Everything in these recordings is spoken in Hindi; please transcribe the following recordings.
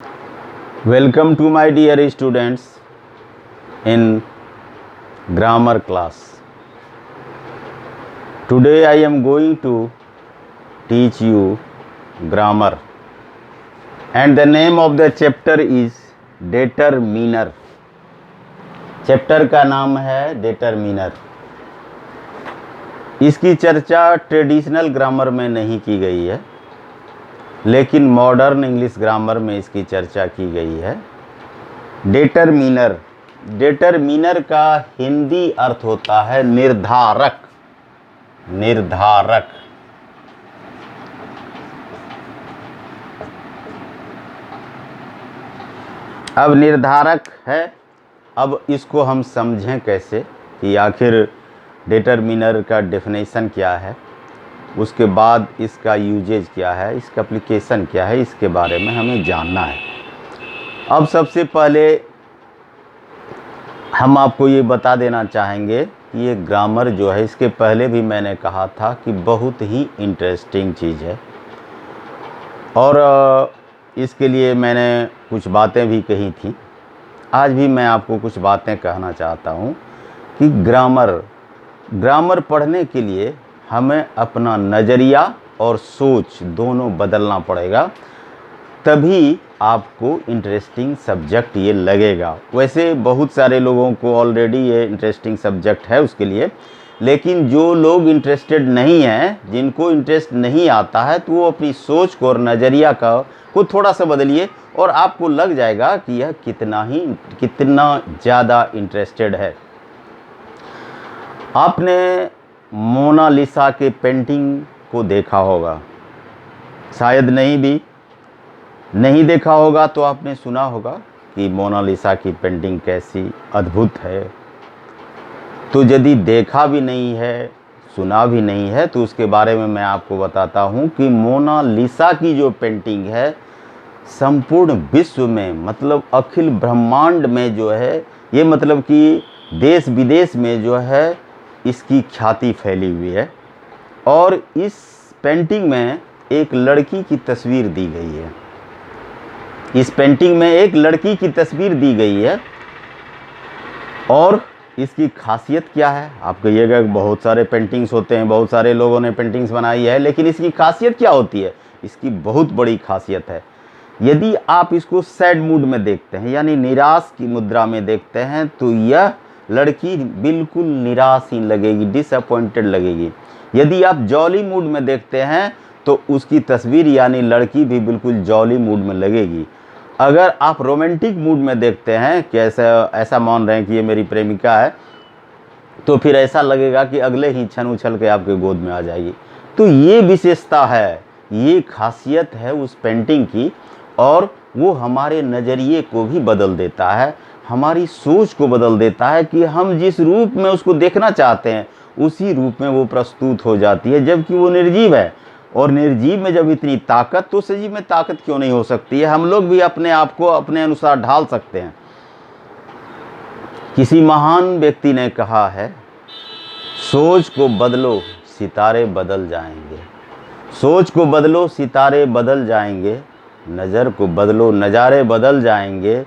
Welcome to my dear students in grammar class. Today I am going to teach you grammar, and the name of the chapter is determiner. Chapter का नाम है determiner. इसकी चर्चा ट्रेडिशनल ग्रामर में नहीं की गई है, लेकिन मॉडर्न इंग्लिश ग्रामर में इसकी चर्चा की गई है। डेटरमिनर, डेटरमिनर का हिंदी अर्थ होता है निर्धारक। निर्धारक। अब निर्धारक है, अब इसको हम समझें कैसे कि आखिर डेटरमिनर का डेफिनेशन क्या है, उसके बाद इसका यूजेज क्या है, इसका एप्लीकेशन क्या है, इसके बारे में हमें जानना है। अब सबसे पहले हम आपको ये बता देना चाहेंगे कि ये ग्रामर जो है, इसके पहले भी मैंने कहा था कि बहुत ही इंटरेस्टिंग चीज़ है, और इसके लिए मैंने कुछ बातें भी कही थी। आज भी मैं आपको कुछ बातें कहना चाहता हूँ कि ग्रामर पढ़ने के लिए हमें अपना नज़रिया और सोच दोनों बदलना पड़ेगा, तभी आपको इंटरेस्टिंग सब्जेक्ट ये लगेगा। वैसे बहुत सारे लोगों को ऑलरेडी ये इंटरेस्टिंग सब्जेक्ट है उसके लिए, लेकिन जो लोग इंटरेस्टेड नहीं हैं, जिनको इंटरेस्ट नहीं आता है, तो वो अपनी सोच को और नज़रिया को थोड़ा सा बदलिए और आपको लग जाएगा कि यह कितना ज़्यादा इंटरेस्टेड है। आपने मोनालिसा के पेंटिंग को देखा होगा, शायद नहीं देखा होगा तो आपने सुना होगा कि मोनालिसा की पेंटिंग कैसी अद्भुत है। तो यदि देखा भी नहीं है, सुना भी नहीं है, तो उसके बारे में मैं आपको बताता हूँ कि मोनालिसा की जो पेंटिंग है, संपूर्ण विश्व में, मतलब अखिल ब्रह्मांड में जो है, ये मतलब कि देश विदेश में जो है इसकी ख्याति फैली हुई है। और इस पेंटिंग में एक लड़की की तस्वीर दी गई है। इस पेंटिंग में एक लड़की की तस्वीर दी गई है, और इसकी खासियत क्या है? आप कहिएगा बहुत सारे पेंटिंग्स होते हैं, बहुत सारे लोगों ने पेंटिंग्स बनाई है, लेकिन इसकी खासियत क्या होती है? इसकी बहुत बड़ी खासियत है। यदि आप इसको सैड मूड में देखते हैं, यानी निराश की मुद्रा में देखते हैं, तो यह लड़की बिल्कुल निराश लगेगी, डिसअपॉइंटेड लगेगी। यदि आप जॉली मूड में देखते हैं तो उसकी तस्वीर यानी लड़की भी बिल्कुल जॉली मूड में लगेगी। अगर आप रोमांटिक मूड में देखते हैं कि ऐसा मान रहे हैं कि ये मेरी प्रेमिका है, तो फिर ऐसा लगेगा कि अगले ही क्षण उछल के आपके गोद में आ जाएगी। तो ये विशेषता है, ये खासियत है उस पेंटिंग की, और वो हमारे नज़रिए को भी बदल देता है, हमारी सोच को बदल देता है कि हम जिस रूप में उसको देखना चाहते हैं उसी रूप में वो प्रस्तुत हो जाती है, जबकि वो निर्जीव है। और निर्जीव में जब इतनी ताकत, तो सजीव में ताकत क्यों नहीं हो सकती है? हम लोग भी अपने आप को अपने अनुसार ढाल सकते हैं। किसी महान व्यक्ति ने कहा है, सोच को बदलो सितारे बदल जाएंगे। सोच को बदलो सितारे बदल जाएंगे, नज़र को बदलो नज़ारे बदल जाएंगे,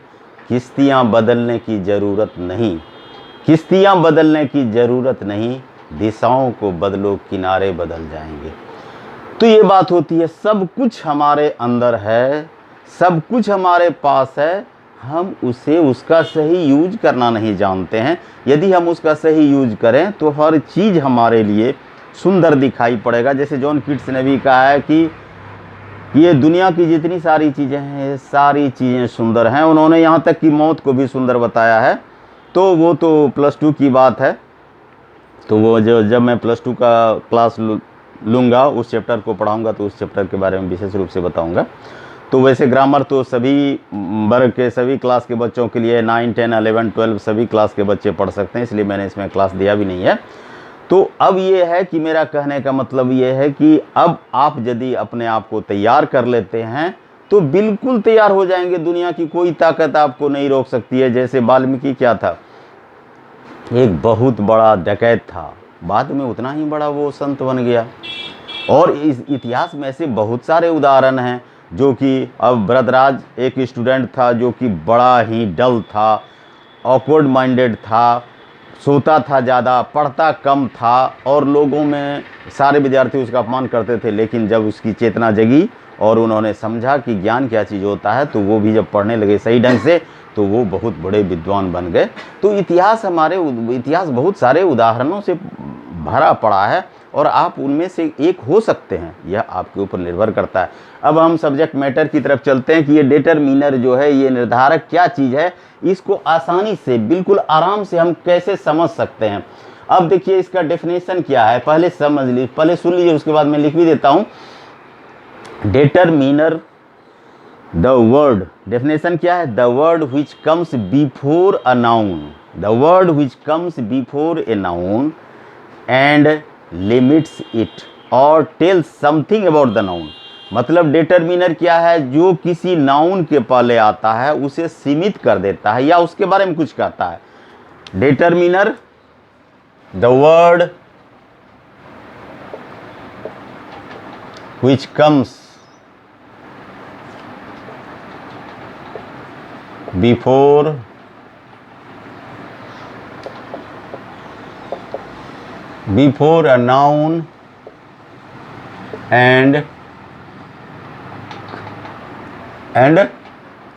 किश्तियाँ बदलने की ज़रूरत नहीं, किश्तियाँ बदलने की ज़रूरत नहीं, दिशाओं को बदलो किनारे बदल जाएंगे। तो ये बात होती है, सब कुछ हमारे अंदर है, सब कुछ हमारे पास है, हम उसका सही यूज करना नहीं जानते हैं। यदि हम उसका सही यूज करें तो हर चीज़ हमारे लिए सुंदर दिखाई पड़ेगा। जैसे जॉन कीट्स ने भी कहा है कि ये दुनिया की जितनी सारी चीज़ें हैं, सारी चीज़ें सुंदर हैं। उन्होंने यहाँ तक कि मौत को भी सुंदर बताया है। तो वो तो +2 की बात है, तो वो जब मैं +2 का क्लास लूँगा, उस चैप्टर को पढ़ाऊँगा, तो उस चैप्टर के बारे में विशेष रूप से बताऊँगा। तो वैसे ग्रामर तो सभी वर्ग के, सभी क्लास के बच्चों के लिए 9, 10, 11, 12 सभी क्लास के बच्चे पढ़ सकते हैं, इसलिए मैंने इसमें क्लास दिया भी नहीं है। तो अब ये है कि मेरा कहने का मतलब ये है कि अब आप यदि अपने आप को तैयार कर लेते हैं तो बिल्कुल तैयार हो जाएंगे। दुनिया की कोई ताकत आपको नहीं रोक सकती है। जैसे वाल्मीकि क्या था, एक बहुत बड़ा डकैत था, बाद में उतना ही बड़ा वो संत बन गया। और इस इतिहास में ऐसे बहुत सारे उदाहरण हैं जो कि अब भरतराज एक स्टूडेंट था जो कि बड़ा ही डल था, ऑकवर्ड माइंडेड था, सोता था ज़्यादा, पढ़ता कम था और लोगों में सारे विद्यार्थी उसका अपमान करते थे। लेकिन जब उसकी चेतना जगी और उन्होंने समझा कि ज्ञान क्या चीज़ होता है, तो वो भी जब पढ़ने लगे सही ढंग से, तो वो बहुत बड़े विद्वान बन गए। तो इतिहास बहुत सारे उदाहरणों से भरा पड़ा है और आप उनमें से एक हो सकते हैं, यह आपके ऊपर निर्भर करता है। अब हम सब्जेक्ट मैटर की तरफ चलते हैं कि ये डिटरमिनर जो है, ये निर्धारक क्या चीज़ है, इसको आसानी से बिल्कुल आराम से हम कैसे समझ सकते हैं। अब देखिए इसका डेफिनेशन क्या है, पहले समझ लीजिए, पहले सुन लीजिए, उसके बाद मैं लिख भी देता हूँ। डिटरमिनर, द वर्ड, डेफिनेशन क्या है, the word which comes before a noun, the word which comes before a noun and limits it और tells something about the noun. मतलब डिटरमिनर क्या है, जो किसी नाउन के पहले आता है उसे सीमित कर देता है या उसके बारे में कुछ कहता है। Determiner, the word which comes before a noun and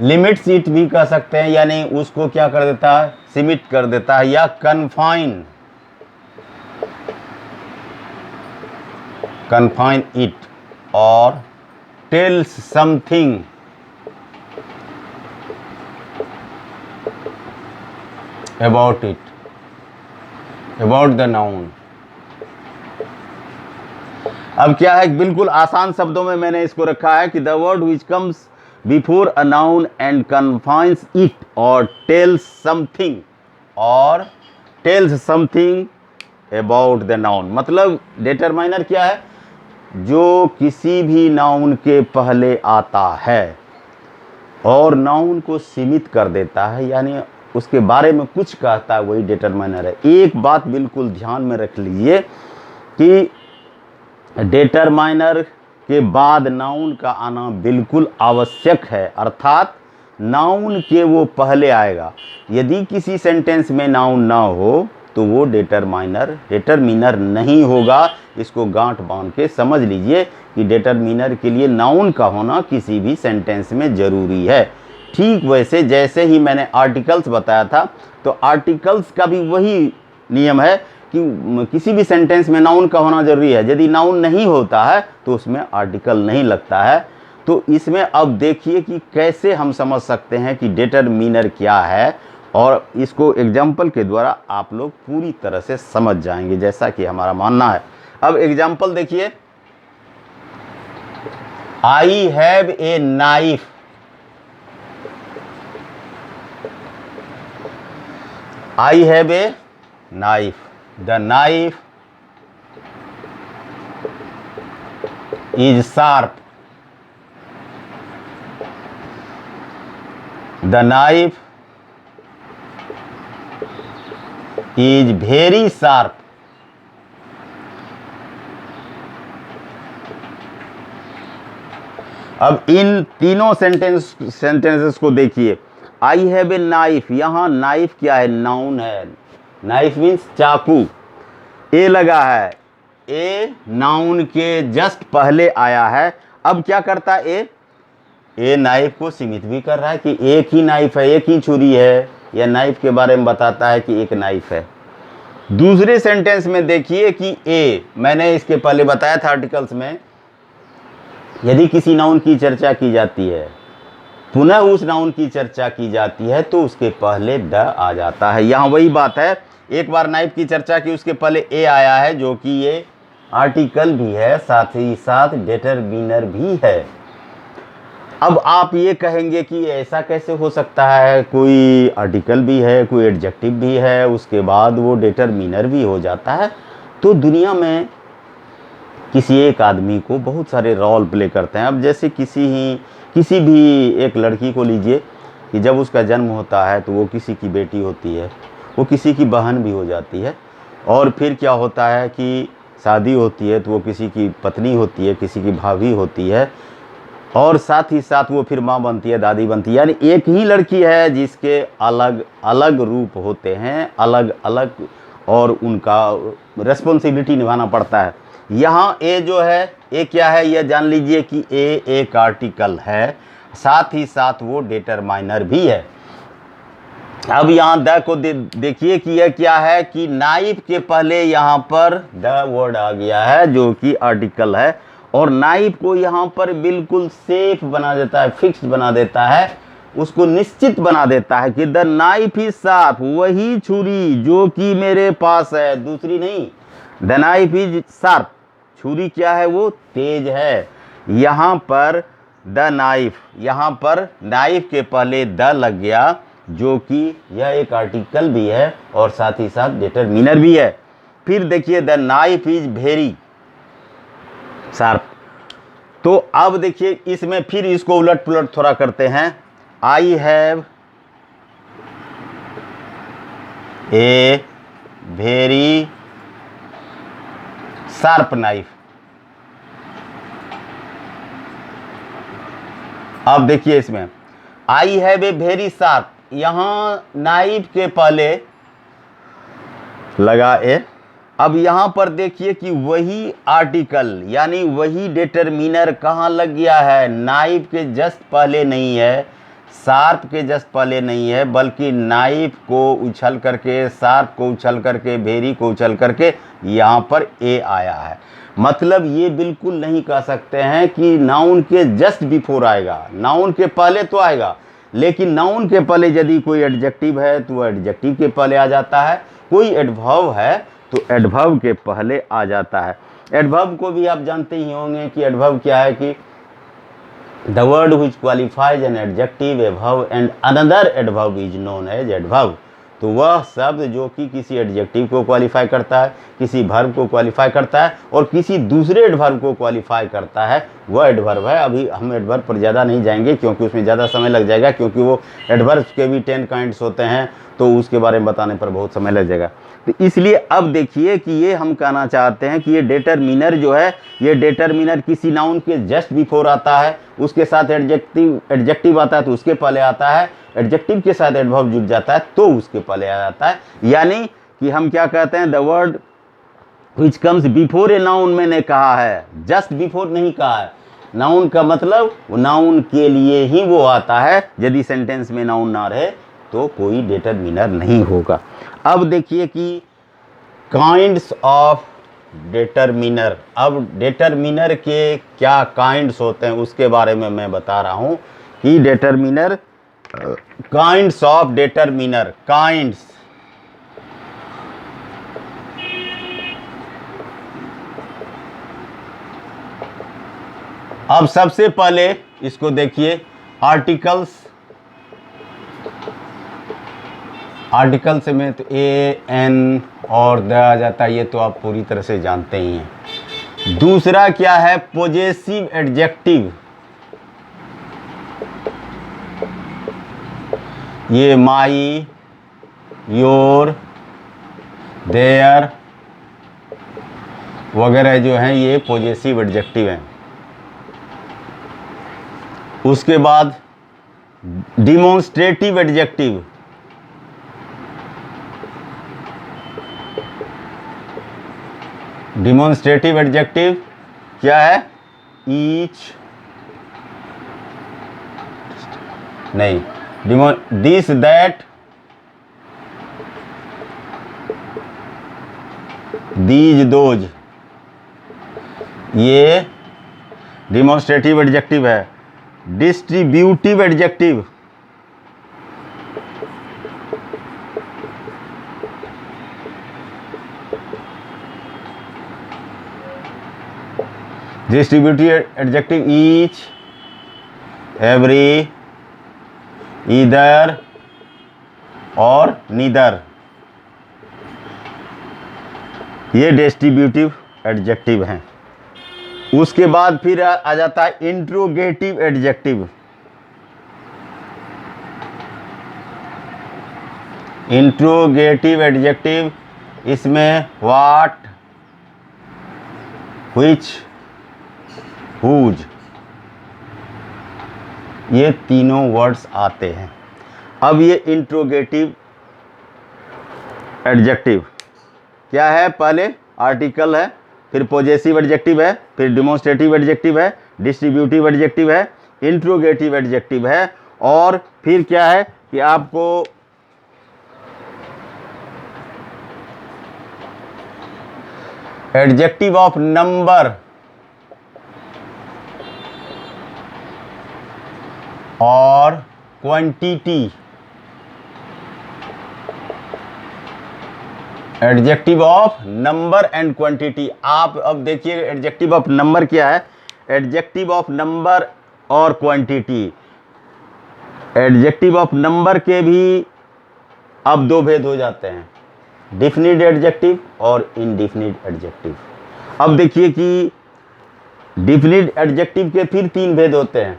limits it भी कह सकते हैं, यानी उसको क्या कर देता है, सीमित कर देता है, या कन्फाइन इट और tells something about it, about the noun. अब क्या है, बिल्कुल आसान शब्दों में मैंने इसको रखा है कि the word which comes before a noun and confines it और tells something about the noun. मतलब डिटरमाइनर क्या है, जो किसी भी नाउन के पहले आता है और नाउन को सीमित कर देता है, यानी उसके बारे में कुछ कहता है, वही डिटरमाइनर है। एक बात बिल्कुल ध्यान में रख लीजिए कि डिटरमाइनर के बाद नाउन का आना बिल्कुल आवश्यक है, अर्थात नाउन के वो पहले आएगा। यदि किसी सेंटेंस में नाउन ना हो तो वो डिटरमिनर नहीं होगा। इसको गांठ बांध के समझ लीजिए कि डिटरमिनर के लिए नाउन का होना किसी भी सेंटेंस में ज़रूरी है। ठीक वैसे जैसे ही मैंने आर्टिकल्स बताया था, तो आर्टिकल्स का भी वही नियम है कि किसी भी सेंटेंस में नाउन का होना जरूरी है। यदि नाउन नहीं होता है तो उसमें आर्टिकल नहीं लगता है। तो इसमें अब देखिए कि कैसे हम समझ सकते हैं कि डिटरमिनर क्या है, और इसको एग्जाम्पल के द्वारा आप लोग पूरी तरह से समझ जाएंगे, जैसा कि हमारा मानना है। अब एग्जाम्पल देखिए, आई have a knife, I have a knife. The knife is sharp. The knife is very sharp. अब इन तीनों सेंटेंसेस को देखिए। आई हैव ए नाइफ, यहाँ नाइफ क्या है, नाउन है। नाइफ मीन्स चाकू, ए लगा है, ए नाउन के जस्ट पहले आया है। अब क्या करता है, ए नाइफ को सीमित भी कर रहा है कि एक ही नाइफ है, एक ही छुरी है, या नाइफ के बारे में बताता है कि एक नाइफ है। दूसरे सेंटेंस में देखिए कि ए, मैंने इसके पहले बताया था आर्टिकल्स में, यदि किसी नाउन की चर्चा की जाती है, पुनः उस नाउन की चर्चा की जाती है, तो उसके पहले द आ जाता है। यहाँ वही बात है, एक बार नाइफ की चर्चा की, उसके पहले ए आया है, जो कि ये आर्टिकल भी है, साथ ही साथ डिटरमिनर भी है। अब आप ये कहेंगे कि ऐसा कैसे हो सकता है, कोई आर्टिकल भी है, कोई एडजेक्टिव भी है, उसके बाद वो डिटरमिनर भी हो जाता है। तो दुनिया में किसी एक आदमी को बहुत सारे रोल प्ले करते हैं। अब जैसे किसी भी एक लड़की को लीजिए कि जब उसका जन्म होता है तो वो किसी की बेटी होती है, वो किसी की बहन भी हो जाती है, और फिर क्या होता है कि शादी होती है तो वो किसी की पत्नी होती है, किसी की भाभी होती है, और साथ ही साथ वो फिर माँ बनती है, दादी बनती है। यानी एक ही लड़की है जिसके अलग अलग रूप होते हैं, अलग अलग, और उनका रेस्पॉन्सिबिलिटी निभाना पड़ता है। यहाँ ए जो है, ए क्या है यह जान लीजिए कि ए एक आर्टिकल है, साथ ही साथ वो डिटरमाइनर भी है। अब यहाँ द को देखिए कि यह क्या है कि नाइफ के पहले यहाँ पर द वर्ड आ गया है जो कि आर्टिकल है, और नाइफ को यहाँ पर बिल्कुल सेफ बना देता है, फिक्स्ड बना देता है, उसको निश्चित बना देता है कि द नाइफ इज शार्प, वही छुरी जो कि मेरे पास है, दूसरी नहीं। द नाइफ इज शार्प, छुरी क्या है, वो तेज है। यहाँ पर द नाइफ, यहाँ पर नाइफ के पहले द लग गया जो कि यह एक आर्टिकल भी है और साथ ही साथ डिटरमिनर भी है। फिर देखिए the knife is very sharp. तो अब देखिए इसमें फिर इसको उलट पुलट थोड़ा करते हैं। आई have a very sharp knife. अब देखिए इसमें आई हैव ए वेरी शार्प, यहां नाइफ के पहले लगा ए। अब यहां पर देखिए कि वही आर्टिकल यानी वही डिटरमिनर कहां लग गया है, नाइफ के जस्ट पहले नहीं है, शार्प के जस्ट पहले नहीं है, बल्कि नाइफ को उछल करके, शार्प को उछल करके, वेरी को उछल करके यहां पर ए आया है। मतलब ये बिल्कुल नहीं कह सकते हैं कि नाउन के जस्ट बिफोर आएगा, नाउन के पहले तो आएगा, लेकिन नाउन के पहले यदि कोई एडजेक्टिव है तो वह एडजेक्टिव के पहले आ जाता है, कोई एडवर्ब है तो एडवर्ब के पहले आ जाता है। एडवर्ब को भी आप जानते ही होंगे कि एडवर्ब क्या है कि the word which qualifies an adjective, a verb and another adverb is known as adverb. तो वह शब्द जो कि किसी एडजेक्टिव को क्वालिफाई करता है, किसी वर्ब को क्वालिफाई करता है और किसी दूसरे एडवर्ब को क्वालिफाई करता है, वह एडवर्ब है। अभी हम एडवर्ब पर ज़्यादा नहीं जाएंगे क्योंकि उसमें ज़्यादा समय लग जाएगा, क्योंकि वो एडवर्ब्स के भी 10 काइंड्स होते हैं, तो उसके बारे में बताने पर बहुत समय लग जाएगा। तो इसलिए अब देखिए कि ये हम कहना चाहते हैं कि ये डिटरमिनर जो है, ये डिटरमिनर किसी नाउन के जस्ट बिफोर आता है, उसके साथ एडजेक्टिव आता है तो उसके पहले आता है, एडजेक्टिव के साथ एडवर्ब जुड़ जाता है तो उसके पहले आ जाता है। यानी कि हम क्या कहते हैं, the word which comes before a noun, मैंने कहा है, जस्ट बिफोर नहीं कहा है। नाउन का मतलब वो नाउन के लिए ही वो आता है, यदि सेंटेंस में नाउन ना रहे तो कोई डिटरमिनर नहीं होगा। अब देखिए कि काइंड्स ऑफ डिटरमिनर, अब डिटरमिनर के क्या काइंड्स होते हैं उसके बारे में मैं बता रहा हूं कि determiner, kinds of determiner, kinds. अब सबसे पहले इसको देखिए, आर्टिकल्स, आर्टिकल से में तो ए एन और द आ जाता है, ये तो आप पूरी तरह से जानते ही हैं। दूसरा क्या है, पोजेसिव एडजेक्टिव, ये माई, योर, देयर वगैरह जो हैं ये पोजेसिव एडजेक्टिव हैं। उसके बाद डिमॉन्स्ट्रेटिव एडजेक्टिव, डिमॉन्स्ट्रेटिव एडजेक्टिव क्या है, ईच, नहीं, दिस, दैट, दीज, दोज, ये डिमॉन्स्ट्रेटिव एडजेक्टिव है। Distributive adjective, distributive adjective each, every, either और नीदर, ये डिस्ट्रीब्यूटिव एडजेक्टिव हैं। उसके बाद फिर आ जाता है इंट्रोगेटिव एडजेक्टिव। इंट्रोगेटिव एडजेक्टिव, इसमें व्हाट, व्हिच, हुज, ये तीनों वर्ड्स आते हैं। अब ये इंट्रोगेटिव एडजेक्टिव क्या है? पहले आर्टिकल है, फिर पॉजेसिव एडजेक्टिव है, फिर डिमॉन्स्ट्रेटिव एडजेक्टिव है, डिस्ट्रीब्यूटिव एडजेक्टिव है, इंट्रोगेटिव एडजेक्टिव है, और फिर क्या है कि आपको एडजेक्टिव ऑफ नंबर और quantity. Adjective of number and quantity. आप अब देखिए एडजेक्टिव ऑफ नंबर क्या है, एडजेक्टिव ऑफ नंबर और क्वांटिटी। एडजेक्टिव ऑफ नंबर के भी अब दो भेद हो जाते हैं, डिफिनिट एडजेक्टिव और इनडिफिनिट एडजेक्टिव। अब देखिए कि डिफिनिट एडजेक्टिव के फिर तीन भेद होते हैं,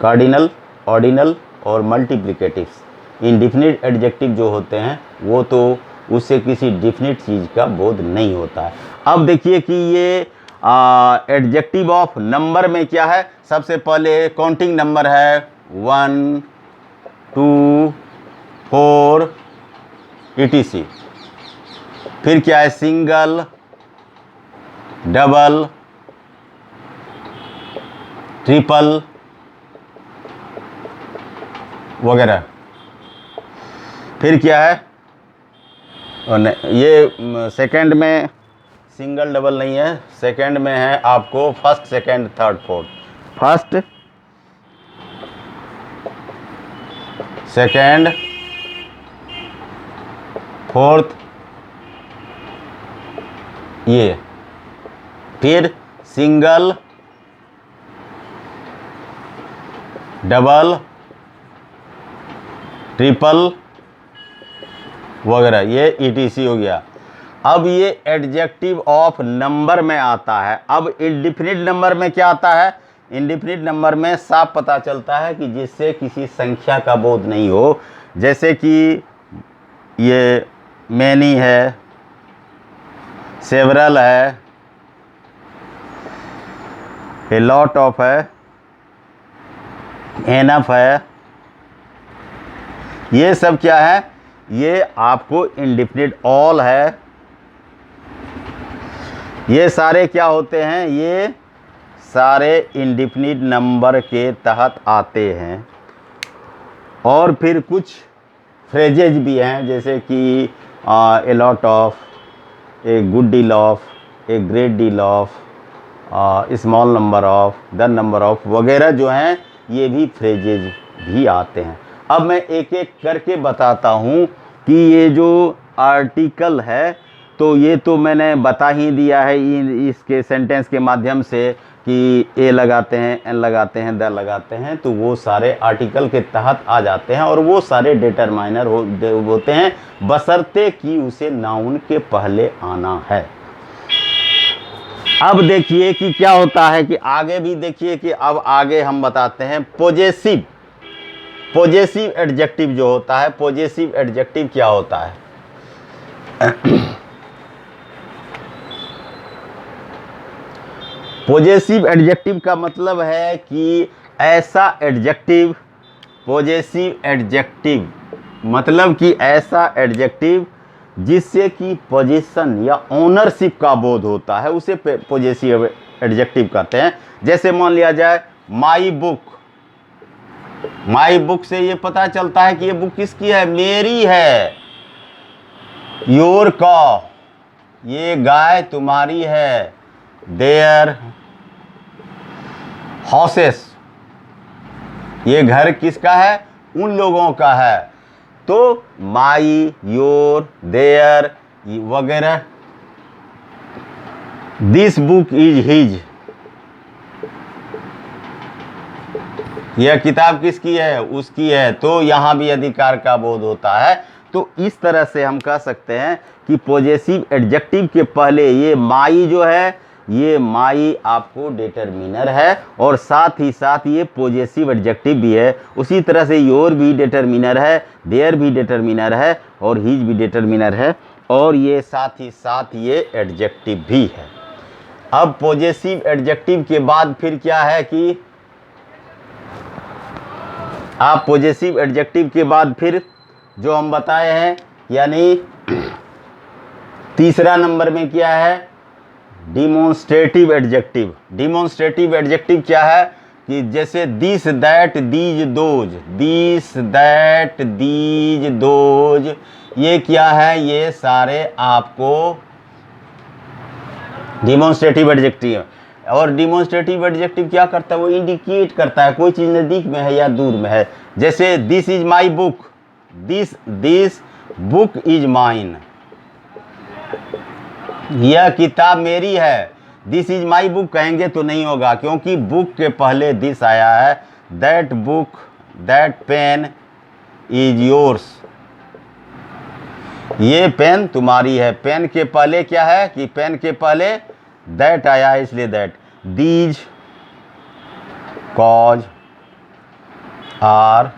कार्डिनल, ऑर्डिनल और मल्टीप्लिकेटिव्स। इनडिफिनिट एडजेक्टिव जो होते हैं वो तो उससे किसी डिफिनिट चीज़ का बोध नहीं होता है। अब देखिए कि ये एडजेक्टिव ऑफ नंबर में क्या है, सबसे पहले काउंटिंग नंबर है 1 2 4 etc। फिर क्या है, सिंगल, डबल, ट्रिपल वगैरह। फिर क्या है, ये सेकंड में सिंगल डबल नहीं है, सेकंड में है आपको first, second, third, fourth. First, second, fourth, ये। फिर सिंगल, डबल, ट्रिपल वगैरह, ये ETC हो गया। अब ये एडजेक्टिव ऑफ नंबर में आता है। अब इंडिफिनिट नंबर में क्या आता है, इंडिफिनिट नंबर में साफ पता चलता है कि जिससे किसी संख्या का बोध नहीं हो, जैसे कि ये मैनी है, सेवरल है, ए लॉट ऑफ है, एनफ है, ये सब क्या है, ये आपको इंडिफिनिट। ऑल है, ये सारे क्या होते हैं, ये सारे इंडिफिनिट नंबर के तहत आते हैं। और फिर कुछ फ्रेजेज भी हैं, जैसे कि ए lot of, a good deal of, a great deal of, small number of, the number of वगैरह जो हैं, ये भी फ्रेजेज भी आते हैं। अब मैं एक एक करके बताता हूँ कि ये जो आर्टिकल है, तो ये तो मैंने बता ही दिया है इसके सेंटेंस के माध्यम से कि ए लगाते हैं, एन लगाते हैं, द लगाते हैं, तो वो सारे आर्टिकल के तहत आ जाते हैं और वो सारे डिटरमाइनर होते हैं, बशर्ते कि उसे नाउन के पहले आना है। अब देखिए कि क्या होता है कि आगे भी देखिए कि अब आगे हम बताते हैं पॉजेसिव। पॉजेसिव एडजेक्टिव जो होता है, पॉजेसिव एडजेक्टिव क्या होता है, पॉजेसिव एडजेक्टिव का मतलब है कि ऐसा एडजेक्टिव, पॉजेसिव एडजेक्टिव मतलब कि ऐसा एडजेक्टिव जिससे कि पोजीशन या ओनरशिप का बोध होता है, उसे पॉजेसिव एडजेक्टिव कहते हैं। जैसे मान लिया जाए माई बुक, माई बुक से ये पता चलता है कि ये बुक किसकी है, मेरी है। योर कॉ, ये गाय तुम्हारी है। देयर हाउसेस, ये घर किसका है, उन लोगों का है। तो माई, योर, देयर वगैरह। दिस बुक इज हिज, यह किताब किसकी है, उसकी है। तो यहाँ भी अधिकार का बोध होता है। तो इस तरह से हम कह सकते हैं कि पॉजेसिव एडजेक्टिव के पहले ये माई जो है, ये माई आपको डिटरमिनर है और साथ ही साथ ये पॉजेसिव एडजेक्टिव भी है। उसी तरह से योर भी डिटरमिनर है, देयर भी डिटरमिनर है और हिज भी डिटरमिनर है, और ये साथ ही साथ ये एडजेक्टिव भी है। अब पॉजेसिव एडजेक्टिव के बाद फिर क्या है कि आप पॉजेसिव एडजेक्टिव के बाद फिर जो हम बताए हैं, यानी तीसरा नंबर में क्या है, डिमॉन्स्ट्रेटिव एडजेक्टिव। डिमॉन्स्ट्रेटिव एडजेक्टिव क्या है कि जैसे this that these those, this that these those, ये क्या है, ये सारे आपको डिमॉन्स्ट्रेटिव एडजेक्टिव। और डिमॉन्स्ट्रेटिव एडजेक्टिव क्या करता है, वो इंडिकेट करता है कोई चीज़ नज़दीक में है या दूर में है। जैसे this is my book, this book is mine, यह किताब मेरी है। दिस इज माई बुक कहेंगे तो नहीं होगा, क्योंकि बुक के पहले दिस आया है। That book, that pain is yours, ये पेन तुम्हारी है। पेन के पहले क्या है कि पेन के पहले दैट आया है, इसलिए that. These cows are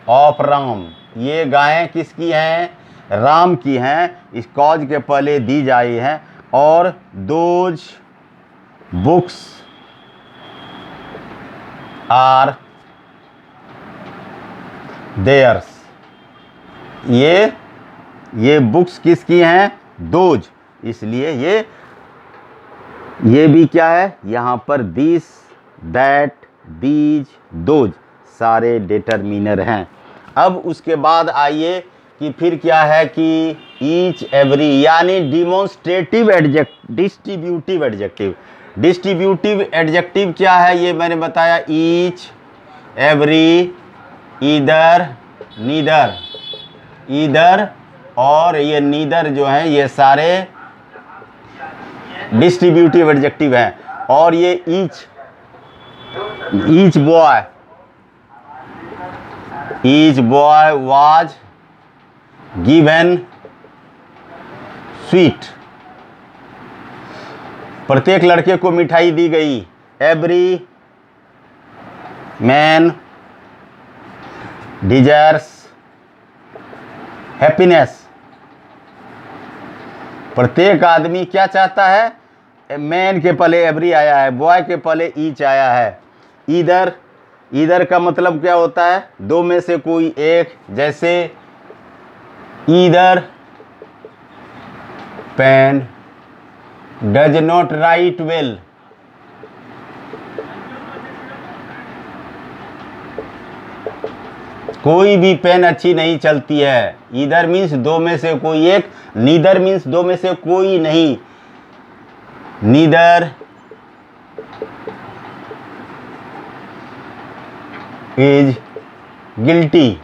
of Ram, ये गायें किसकी हैं, राम की हैं। इस कॉज के पहले दीज आई हैं। और दोज बुक्स आर देयर्स, ये बुक्स किसकी हैं, दोज, इसलिए ये भी क्या है, यहाँ पर दिस, दैट, दीज, दोज सारे डिटरमिनर हैं। अब उसके बाद आइए कि फिर क्या है कि ईच एवरी, यानी demonstrative distributive adjective. Distributive adjective क्या है, ये मैंने बताया, each, every, either, neither, either और ये नीदर जो है, ये सारे डिस्ट्रीब्यूटिव एडजेक्टिव हैं। और ये each boy was given sweet, प्रत्येक लड़के को मिठाई दी गई। एवरी मैन डिजायर्स हैप्पीनेस, प्रत्येक आदमी क्या चाहता है, मैन के पहले एवरी आया है, बॉय के पहले ईच आया है। ईदर का मतलब क्या होता है, दो में से कोई एक। जैसे either pen does not write well, कोई भी पेन अच्छी नहीं चलती है। ईदर मीन्स दो में से कोई एक, नीदर मीन्स दो में से कोई नहीं। नीदर इज गिल्टी,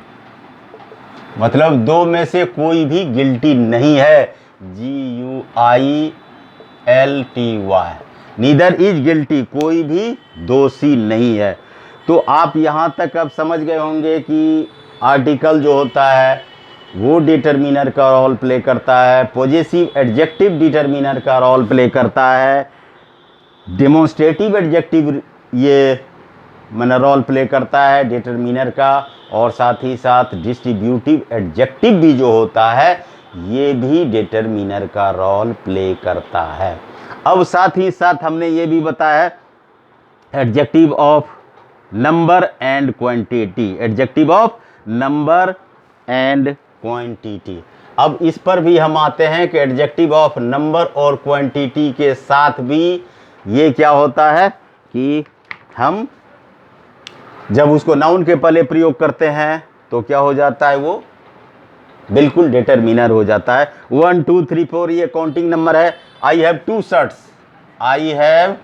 मतलब दो में से कोई भी गिल्टी नहीं है। GUILTY, नीदर इज गिल्टी, कोई भी दोषी नहीं है। तो आप यहाँ तक अब समझ गए होंगे कि आर्टिकल जो होता है वो डिटरमिनर का रोल प्ले करता है, पॉजेसिव एडजेक्टिव डिटरमिनर का रोल प्ले करता है, डेमोन्स्ट्रेटिव एडजेक्टिव ये मैंने रोल प्ले करता है डिटरमिनर का, और साथ ही साथ डिस्ट्रीब्यूटिव एडजेक्टिव भी जो होता है ये भी डिटरमिनर का रोल प्ले करता है। अब साथ ही साथ हमने ये भी बताया adjective of number and quantity, adjective of number and quantity. अब इस पर भी हम आते हैं कि एडजेक्टिव ऑफ नंबर और क्वांटिटी के साथ भी ये क्या होता है कि हम जब उसको नाउन के पहले प्रयोग करते हैं तो क्या हो जाता है, वो बिल्कुल डिटरमिनर हो जाता है। 1 2 3 4 ये काउंटिंग नंबर है। I have 2 shirts, I have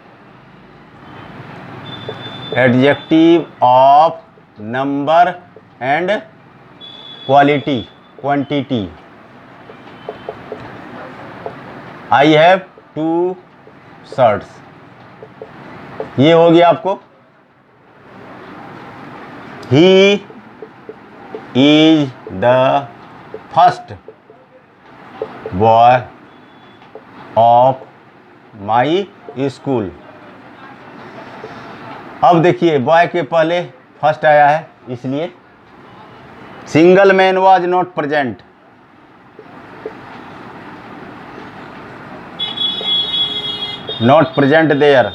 adjective of number and quantity. I have 2 shirts, ये हो गया आपको। He is the first boy of my school. अब देखिए बॉय के पहले फर्स्ट आया है, इसलिए single man was not present. Not present there,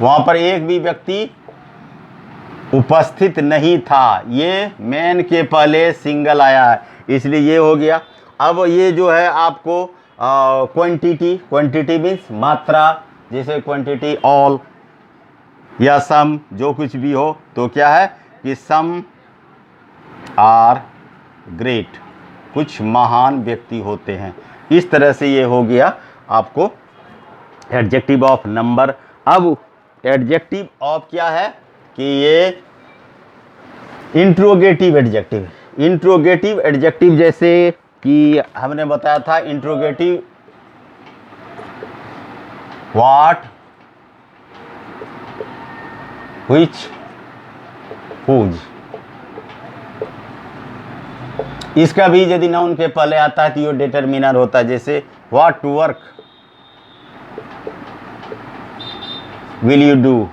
वहां पर एक भी व्यक्ति उपस्थित नहीं था, ये मैन के पहले सिंगल आया है, इसलिए ये हो गया। अब ये जो है आपको क्वांटिटी, क्वांटिटी मीन्स मात्रा, जैसे क्वांटिटी ऑल या सम, जो कुछ भी हो, तो क्या है कि सम आर ग्रेट, कुछ महान व्यक्ति होते हैं। इस तरह से ये हो गया आपको एडजेक्टिव ऑफ नंबर। अब एडजेक्टिव ऑफ क्या है कि ये इंट्रोगेटिव एडजेक्टिव। इंट्रोगेटिव एडजेक्टिव जैसे कि हमने बताया था इंट्रोगेटिव व्हाट, व्हिच, हुज। इसका भी यदि नाउन के पहले आता है तो ये डिटरमिनर होता है, जैसे what work will you do,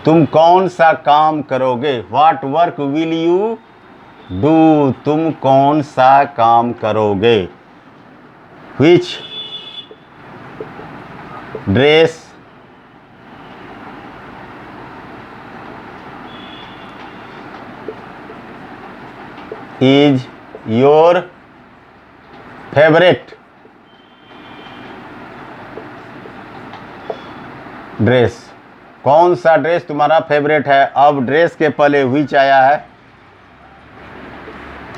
तुम कौन सा काम करोगे। What work will you do, तुम कौन सा काम करोगे। Which dress is your favourite dress, कौन सा ड्रेस तुम्हारा फेवरेट है। अब ड्रेस के पहले व्हिच आया है,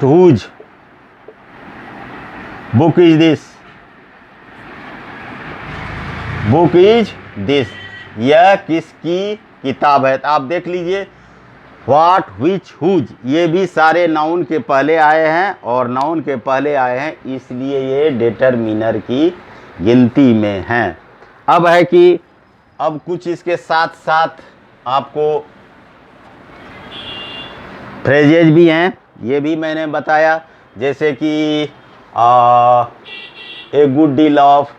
whose book is this, book is this, यह किसकी किताब है। तो आप देख लीजिए व्हाट, व्हिच, हुज, ये भी सारे नाउन के पहले आए हैं और नाउन के पहले आए हैं, इसलिए ये डिटरमिनर की गिनती में हैं। अब है कि अब कुछ इसके साथ साथ आपको फ्रेजेज भी हैं, ये भी मैंने बताया, जैसे कि a good deal of,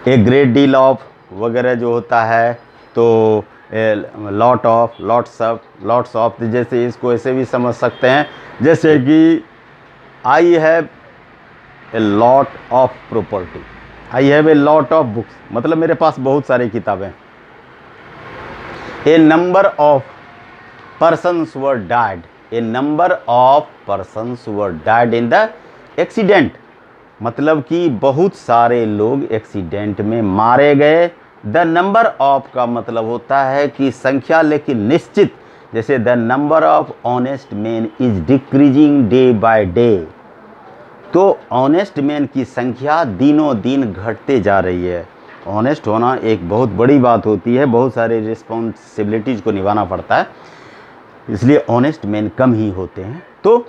a great deal of वगैरह जो होता है, तो लॉट ऑफ, लॉट्स ऑफ, जैसे इसको ऐसे भी समझ सकते हैं, जैसे कि I have a lot of property, I have a lot of books, मतलब मेरे पास बहुत सारी किताबें। A number of persons were died, a number of persons were died in the accident, मतलब कि बहुत सारे लोग एक्सीडेंट में मारे गए। द नंबर ऑफ का मतलब होता है कि संख्या, लेकिन निश्चित, जैसे the number of honest man is decreasing day by day, तो ऑनेस्ट मैन की संख्या दिनों दिन घटते जा रही है। ऑनेस्ट होना एक बहुत बड़ी बात होती है, बहुत सारे रिस्पॉन्सिबिलिटीज़ को निभाना पड़ता है, इसलिए ऑनेस्ट मैन कम ही होते हैं। तो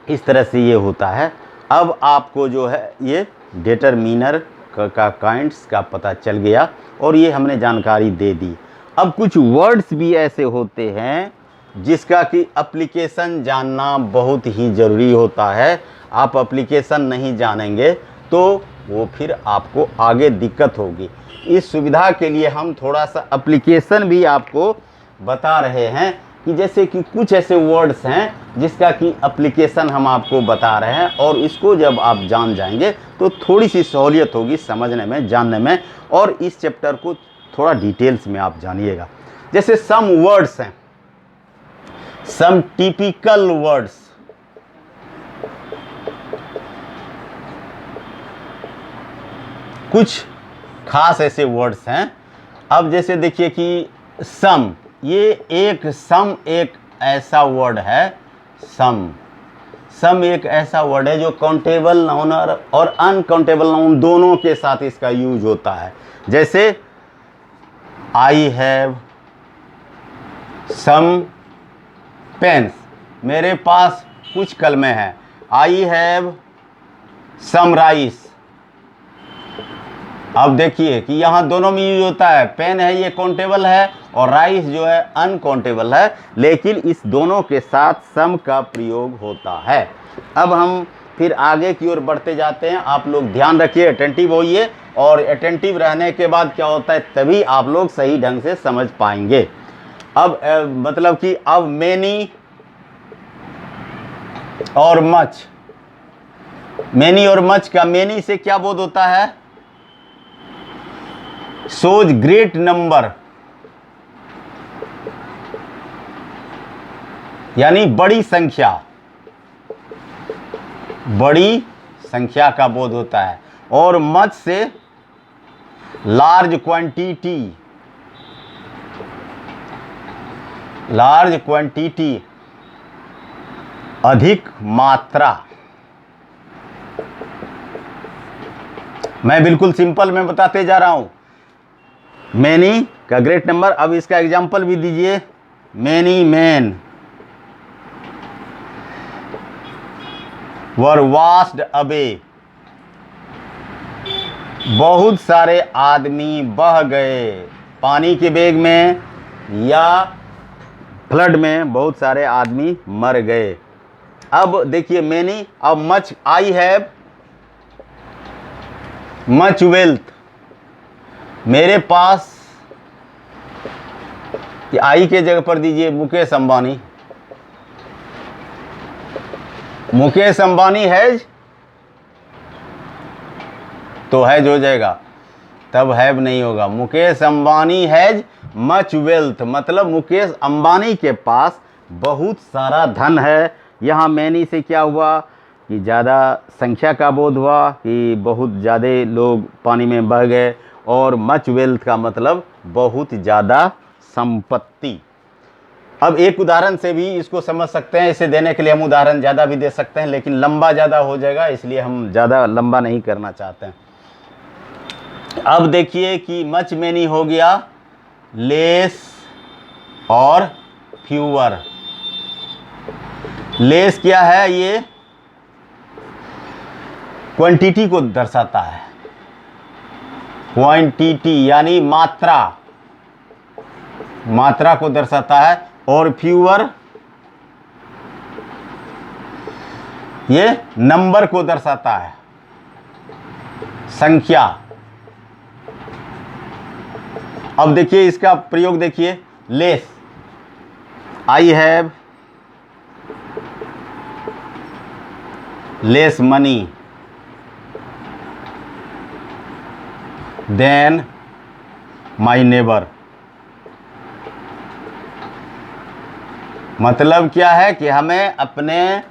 इस तरह से ये होता है। अब आपको जो है ये डिटरमिनर का काइंड्स का पता चल गया और ये हमने जानकारी दे दी। अब कुछ वर्ड्स भी ऐसे होते हैं जिसका कि एप्लीकेशन जानना बहुत ही ज़रूरी होता है। आप एप्लीकेशन नहीं जानेंगे तो वो फिर आपको आगे दिक्कत होगी। इस सुविधा के लिए हम थोड़ा सा एप्लीकेशन भी आपको बता रहे हैं कि जैसे कि कुछ ऐसे वर्ड्स हैं जिसका कि एप्लीकेशन हम आपको बता रहे हैं, और इसको जब आप जान जाएंगे तो थोड़ी सी सहूलियत होगी समझने में, जानने में, और इस चैप्टर को थोड़ा डिटेल्स में आप जानिएगा। जैसे सम वर्ड्स हैं, सम टिपिकल वर्ड्स, कुछ खास ऐसे वर्ड्स हैं। अब जैसे देखिए कि सम, ये एक ऐसा वर्ड है, सम एक ऐसा वर्ड है जो काउंटेबल नाउन और अनकाउंटेबल नाउन दोनों के साथ इसका यूज होता है। जैसे आई हैव सम पेन्स, मेरे पास कुछ कलमें हैं। आई हैव सम राइस, अब देखिए कि यहाँ दोनों में यूज होता है। पेन है ये काउंटेबल है और राइस जो है अनकाउंटेबल है, लेकिन इस दोनों के साथ सम का प्रयोग होता है। अब हम फिर आगे की ओर बढ़ते जाते हैं। आप लोग ध्यान रखिए, अटेंटिव होइए, और अटेंटिव रहने के बाद क्या होता है तभी आप लोग सही ढंग से समझ पाएंगे। अब मतलब कि अब मेनी और मच, मेनी और मच का मेनी से क्या बोध होता है, शोज ग्रेट नंबर, यानी बड़ी संख्या, बड़ी संख्या का बोध होता है। और मच से लार्ज क्वांटिटी, लार्ज क्वांटिटी अधिक मात्रा। मैं बिल्कुल सिंपल में बताते जा रहा हूं। मैनी का ग्रेट नंबर। अब इसका एग्जाम्पल भी दीजिए। मैनी मैन वर वास्ड अवे, बहुत सारे आदमी बह गए। पानी के वेग में या फ्लड में बहुत सारे आदमी मर गए। अब देखिए मैनी, अब much, I have much wealth, मेरे पास, आई के जगह पर दीजिए मुकेश अंबानी। मुकेश अंबानी हैज, तो हैज हो जाएगा, तब हैव नहीं होगा। Mukesh Ambani has much wealth, मतलब मुकेश अंबानी के पास बहुत सारा धन है। यहाँ मैनी से क्या हुआ कि ज़्यादा संख्या का बोध हुआ, कि बहुत ज़्यादा लोग पानी में बह गए। और मच वेल्थ का मतलब बहुत ज़्यादा संपत्ति। अब एक उदाहरण से भी इसको समझ सकते हैं। इसे देने के लिए हम उदाहरण ज़्यादा भी दे सकते हैं, लेकिन लंबा ज़्यादा हो जाएगा, इसलिए हम ज़्यादा लंबा नहीं करना चाहते हैं। अब देखिए कि मच मैनी हो गया लेस और फ्यूअर। लेस क्या है? ये क्वांटिटी को दर्शाता है, क्वांटिटी यानी मात्रा, मात्रा को दर्शाता है। और फ्यूअर ये नंबर को दर्शाता है, संख्या। अब देखिए इसका प्रयोग देखिए, less, I have less money than my neighbour. मतलब क्या है कि हमें अपने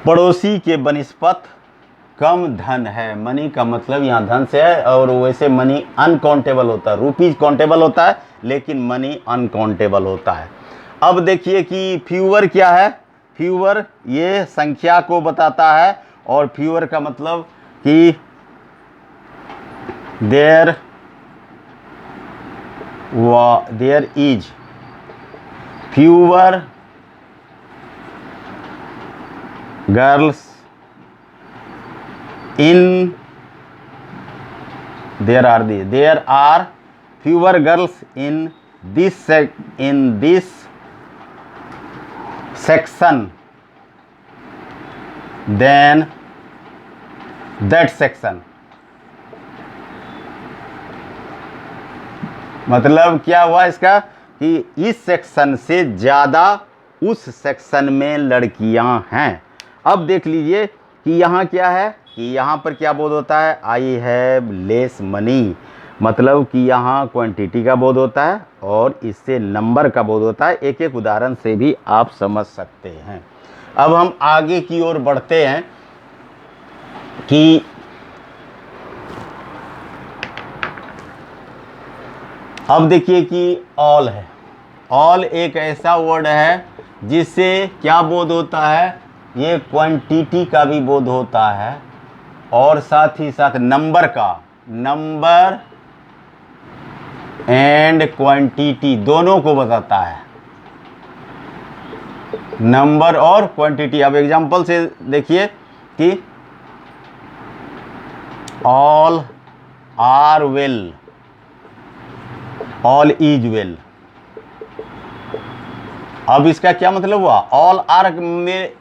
पड़ोसी के बनिस्पत कम धन है। मनी का मतलब यहाँ धन से है, और वैसे मनी अनकाउंटेबल होता है। रुपीज काउंटेबल होता है, लेकिन मनी अनकाउंटेबल होता है। अब देखिए कि फ्यूअर क्या है? फ्यूअर ये संख्या को बताता है, और फ्यूअर का मतलब कि there is fewer girls in there are fewer girls in this section than that section। मतलब क्या हुआ इसका कि इस सेक्शन से ज़्यादा उस सेक्शन में लड़कियां हैं। अब देख लीजिए कि यहाँ क्या है, कि यहाँ पर क्या बोध होता है? आई हैव लेस मनी, मतलब कि यहाँ क्वांटिटी का बोध होता है, और इससे नंबर का बोध होता है। एक एक उदाहरण से भी आप समझ सकते हैं। अब हम आगे की ओर बढ़ते हैं कि अब देखिए कि ऑल है। ऑल एक ऐसा वर्ड है जिससे क्या बोध होता है? ये क्वांटिटी का भी बोध होता है, और साथ ही साथ नंबर का, नंबर एंड क्वांटिटी दोनों को बताता है, नंबर और क्वांटिटी। अब एग्जांपल से देखिए कि all are well, all is well. अब इसका क्या मतलब हुआ? ऑल आर में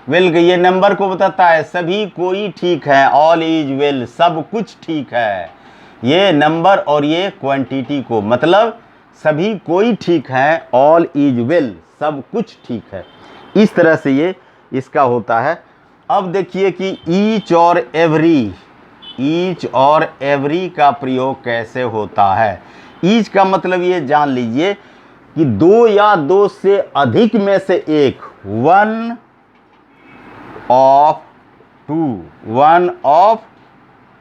वेल, ये नंबर को बताता है, सभी कोई ठीक है। ऑल इज वेल, सब कुछ ठीक है। ये नंबर और ये क्वांटिटी को, मतलब सभी कोई ठीक है, ऑल इज वेल, सब कुछ ठीक है। इस तरह से ये इसका होता है। अब देखिए कि ईच और एवरी, ईच और एवरी का प्रयोग कैसे होता है। ईच का मतलब ये जान लीजिए कि दो या दो से अधिक में से एक, वन ऑफ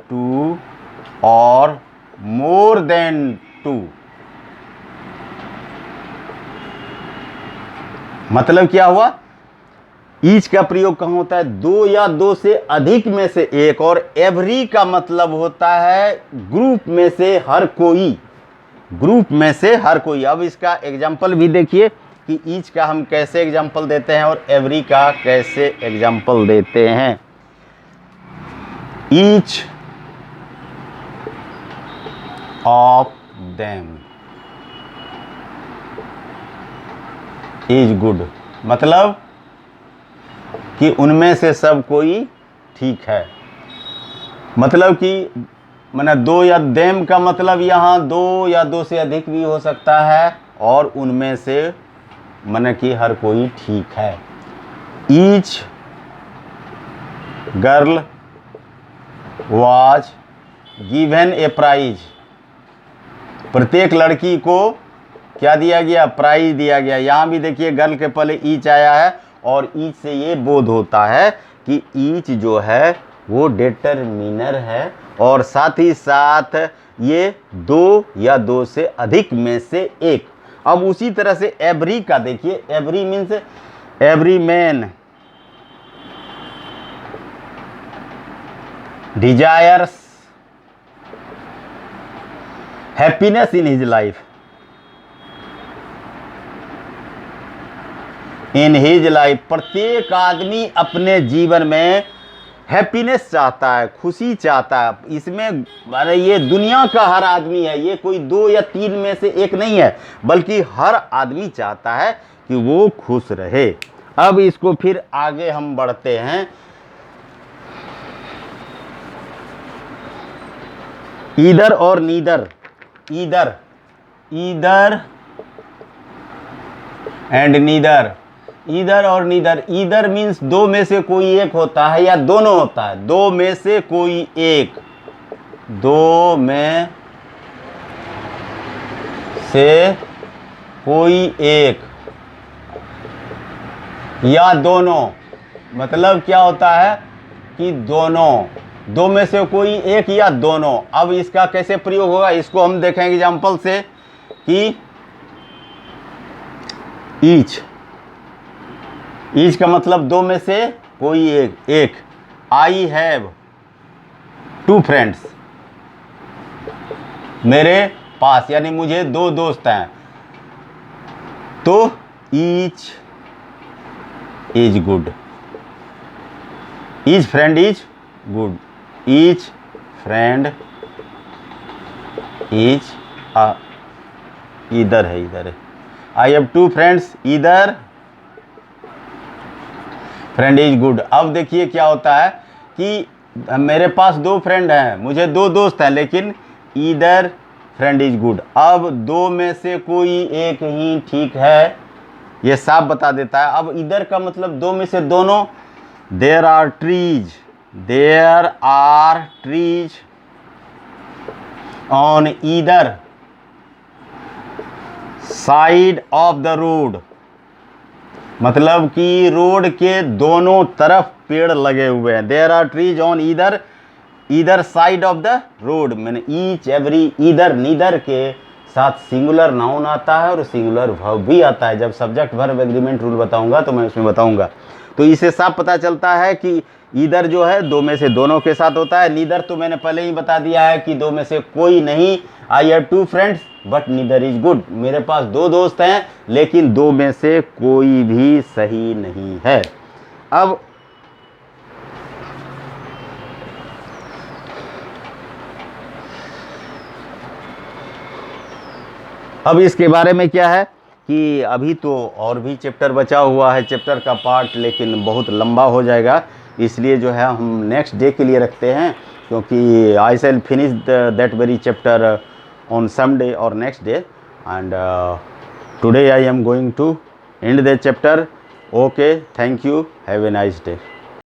टू और मोर देन टू। मतलब क्या हुआ, ईच का प्रयोग कहाँ होता है, दो या दो से अधिक में से एक, और एवरी का मतलब होता है ग्रुप में से हर कोई, ग्रुप में से हर कोई। अब इसका एग्जाम्पल भी देखिए कि ईच का हम कैसे एग्जाम्पल देते हैं और एवरी का कैसे एग्जाम्पल देते हैं। Each of them is good, मतलब कि उनमें से सब कोई ठीक है। मतलब कि माने दो या देम का मतलब यहाँ दो या दो से अधिक भी हो सकता है, और उनमें से माने कि हर कोई ठीक है। Each girl was given a prize, प्रत्येक लड़की को क्या दिया गया, प्राइज दिया गया। यहाँ भी देखिए गर्ल के पहले ईच आया है, और ईच से ये बोध होता है कि ईच जो है वो डिटरमिनर है, और साथ ही साथ ये दो या दो से अधिक में से एक। अब उसी तरह से एवरी का देखिए, every means every man desires happiness in his life, in his life, प्रत्येक आदमी अपने जीवन में हैप्पीनेस चाहता है, खुशी चाहता है। इसमें अरे ये दुनिया का हर आदमी है, ये कोई दो या तीन में से एक नहीं है, बल्कि हर आदमी चाहता है कि वो खुश रहे। अब इसको फिर आगे हम बढ़ते हैं। ईदर और neither, either and neither, either और नीदर। ईदर मीन्स दो में से कोई एक होता है या दोनों होता है, दो में से कोई एक, दो में से कोई एक या दोनों। मतलब क्या होता है कि दोनों, दो में से कोई एक या दोनों। अब इसका कैसे प्रयोग होगा, इसको हम देखेंगे एग्जाम्पल से कि ईच का मतलब दो में से कोई एक। आई हैव टू फ्रेंड्स, मेरे पास, यानी मुझे दो दोस्त हैं, तो each is good, each friend is good, each friend is इधर है, आई हैव टू फ्रेंड्स, इधर फ्रेंड इज गुड। अब देखिए क्या होता है कि मेरे पास दो फ्रेंड हैं, मुझे दो दोस्त हैं, लेकिन इधर फ्रेंड इज गुड। अब दो में से कोई एक ही ठीक है, ये साफ बता देता है। अब इधर का मतलब दो में से दोनों। There are trees on either side of the road, मतलब कि रोड के दोनों तरफ पेड़ लगे हुए हैं। There are trees on either side of the road, मैंने ईच एवरी, ईदर नीदर के साथ सिंगुलर नाउन आता है और सिंगुलर वर्ब भी आता है। जब सब्जेक्ट वर्ब एग्रीमेंट रूल बताऊंगा तो मैं उसमें बताऊंगा। तो इससे साफ पता चलता है कि ईदर जो है दो में से दोनों के साथ होता है। नीदर तो मैंने पहले ही बता दिया है कि दो में से कोई नहीं। I have two friends but neither is good, मेरे पास दो दोस्त हैं लेकिन दो में से कोई भी सही नहीं है। अब इसके बारे में क्या है कि अभी तो और भी चैप्टर बचा हुआ है, चैप्टर का पार्ट, लेकिन बहुत लंबा हो जाएगा, इसलिए जो है हम नेक्स्ट डे के लिए रखते हैं, क्योंकि I shall finish that very chapter on some day और next day, and today I am going to end the chapter. Okay, thank you, have a nice day.